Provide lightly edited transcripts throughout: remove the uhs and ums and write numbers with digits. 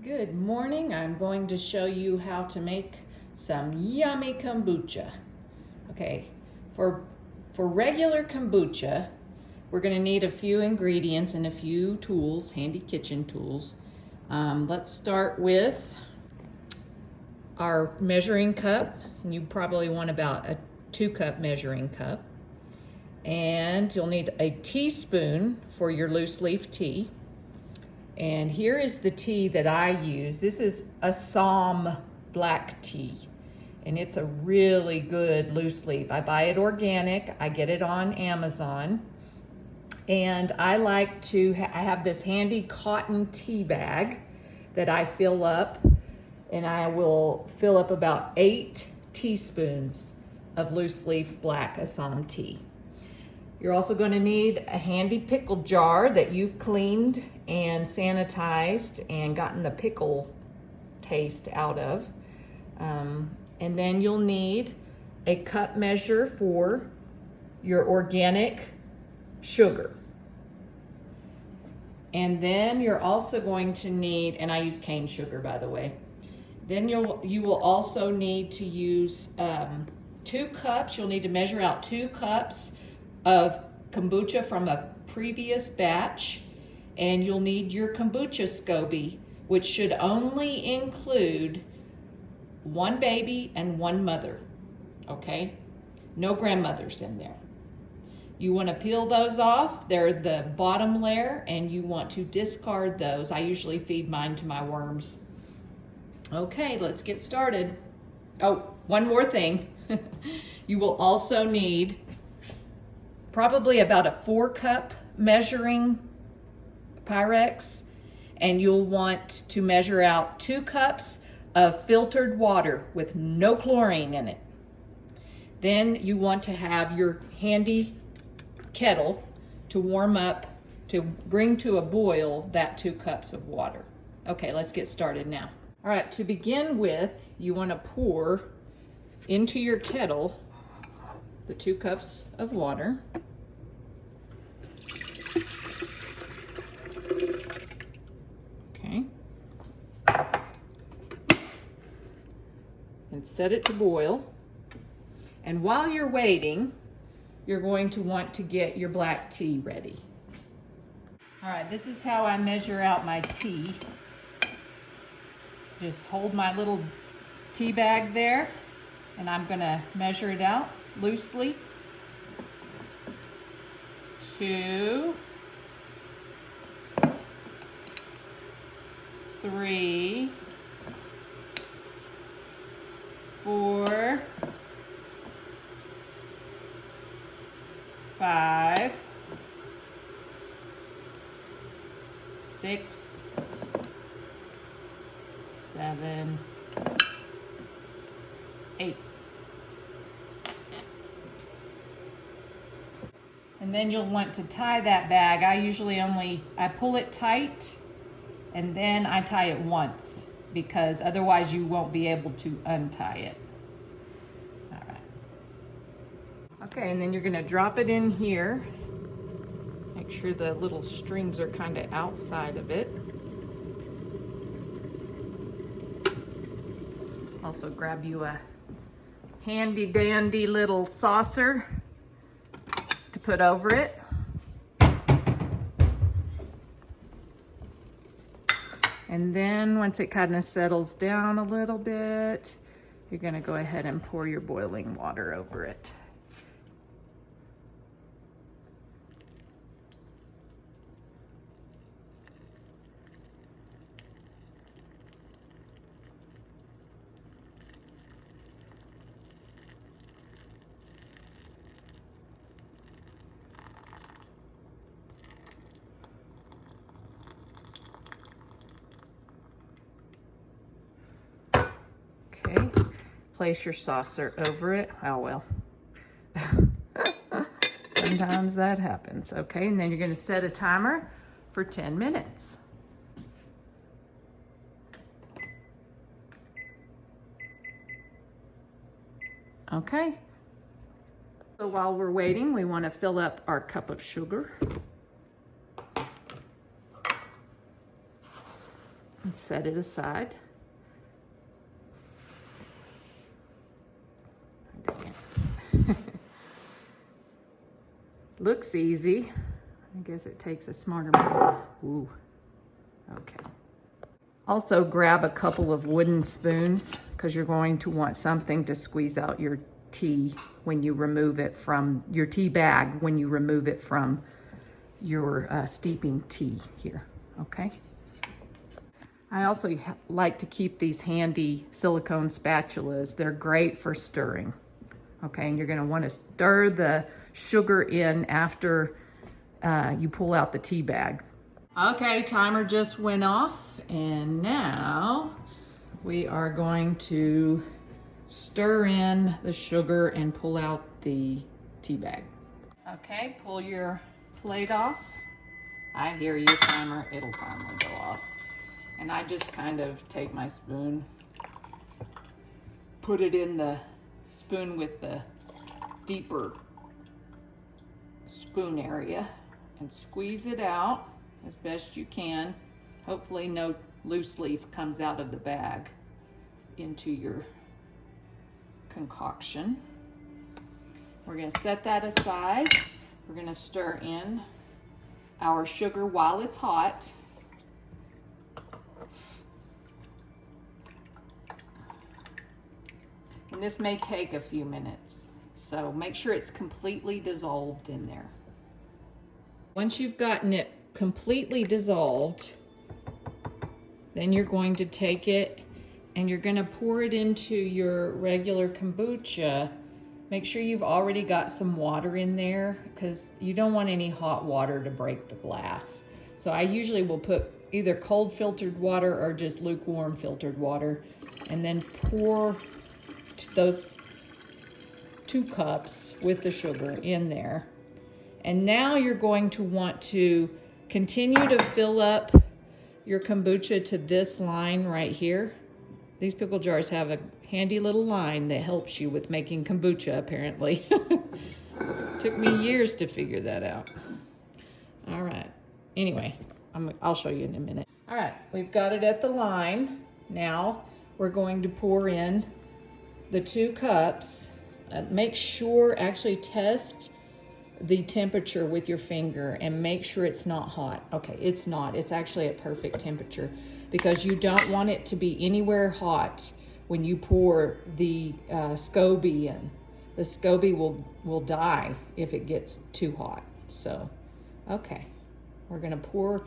Good morning. I'm going to show you how to make some yummy kombucha. Okay, for regular kombucha, we're going to need a few ingredients and a few tools, handy kitchen tools. Let's start with our measuring cup. And you probably want about a 2-cup measuring cup. And you'll need a teaspoon for your loose leaf tea. And here is the tea that I use. This is Assam black tea, and it's a really good loose leaf. I buy it organic. I get it on Amazon. And I like to, I have this handy cotton tea bag that I fill up, and I will fill up about 8 teaspoons of loose leaf black Assam tea. You're also going to need a handy pickle jar that you've cleaned and sanitized and gotten the pickle taste out of. And then you'll need a cup measure for your organic sugar. And then you're also going to need, and I use cane sugar, by the way. Then you will also need to use 2 cups. You'll need to measure out 2 cups of kombucha from a previous batch, and you'll need your kombucha SCOBY, which should only include 1 baby and 1 mother, okay? No grandmothers in there. You want to peel those off. They're the bottom layer, and you want to discard those. I usually feed mine to my worms. Okay, let's get started. Oh, one more thing. You will also need probably about a 4-cup measuring Pyrex, and you'll want to measure out 2 cups of filtered water with no chlorine in it. Then you want to have your handy kettle to warm up, to bring to a boil that 2 cups of water. Okay, let's get started now. All right, to begin with, you want to pour into your kettle the 2 cups of water. Okay. And set it to boil. And while you're waiting, you're going to want to get your black tea ready. All right, this is how I measure out my tea. Just hold my little tea bag there, and I'm gonna measure it out loosely. 2, 3, 4, 5, 6, 7, 8. And then you'll want to tie that bag. I pull it tight, and then I tie it once, because otherwise you won't be able to untie it. All right. Okay, and then you're gonna drop it in here. Make sure the little strings are kind of outside of it. Also grab you a handy dandy little saucer to put over it. And then once it kind of settles down a little bit, you're gonna go ahead and pour your boiling water over it. Okay, place your saucer over it. Oh well, sometimes that happens. Okay, and then you're gonna set a timer for 10 minutes. Okay, so while we're waiting, we wanna fill up our cup of sugar. and set it aside. Looks easy. I guess it takes a smarter man. Ooh, okay. Also grab a couple of wooden spoons because you're going to want something to squeeze out your tea when you remove it from your tea bag, when you remove it from your steeping tea here, okay? I also like to keep these handy silicone spatulas. They're great for stirring, okay? And you're gonna wanna stir the sugar in after you pull out the tea bag. Okay, timer just went off, and now we are going to stir in the sugar and pull out the tea bag. Okay, pull your plate off. I hear you, timer, it'll finally go off. And I just kind of take my spoon, put it in the spoon with the deeper spoon area and squeeze it out as best you can. Hopefully no loose leaf comes out of the bag into your concoction. We're gonna set that aside. We're gonna stir in our sugar while it's hot. And this may take a few minutes, so make sure it's completely dissolved in there. Once you've gotten it completely dissolved, then you're going to take it and you're going to pour it into your regular kombucha. Make sure you've already got some water in there because you don't want any hot water to break the glass. So I usually will put either cold filtered water or just lukewarm filtered water, and then pour those 2 cups with the sugar in there. And now you're going to want to continue to fill up your kombucha to this line right here. These pickle jars have a handy little line that helps you with making kombucha, apparently. Took me years to figure that out. All right, anyway, I'll show you in a minute. All right, we've got it at the line. Now we're going to pour in the 2 cups. Make sure, actually test the temperature with your finger and make sure it's not hot. Okay, it's not. It's actually at perfect temperature because you don't want it to be anywhere hot when you pour the SCOBY in. The SCOBY will die if it gets too hot. So, okay, we're gonna pour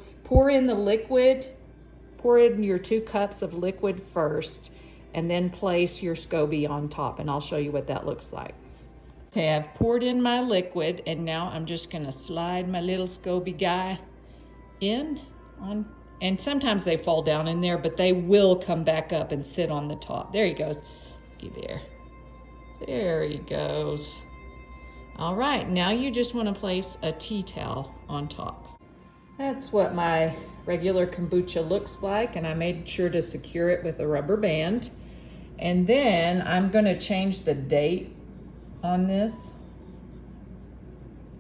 in the liquid. Pour in your 2 cups of liquid first, and then place your SCOBY on top, and I'll show you what that looks like. Okay, I've poured in my liquid, and now I'm just gonna slide my little SCOBY guy in on, and sometimes they fall down in there, but they will come back up and sit on the top. There he goes. Get there. There he goes. All right, now you just wanna place a tea towel on top. That's what my regular kombucha looks like, and I made sure to secure it with a rubber band. And then I'm gonna change the date on this.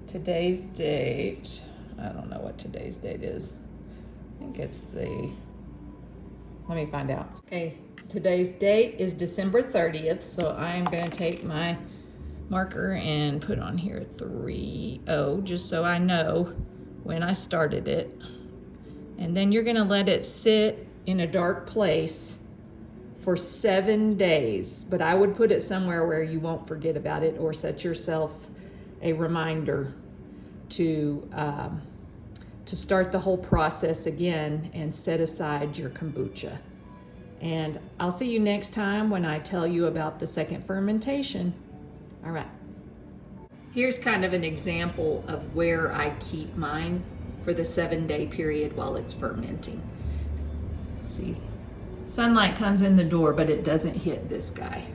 Today's date, I don't know what today's date is. I think it's let me find out. Okay, today's date is December 30th, so I'm gonna take my marker and put on here 3-0, just so I know when I started it. And then you're gonna let it sit in a dark place for 7 days, but I would put it somewhere where you won't forget about it, or set yourself a reminder to start the whole process again and set aside your kombucha. And I'll see you next time when I tell you about the second fermentation. All right. Here's kind of an example of where I keep mine for the 7-day period while it's fermenting. See, sunlight comes in the door, but it doesn't hit this guy.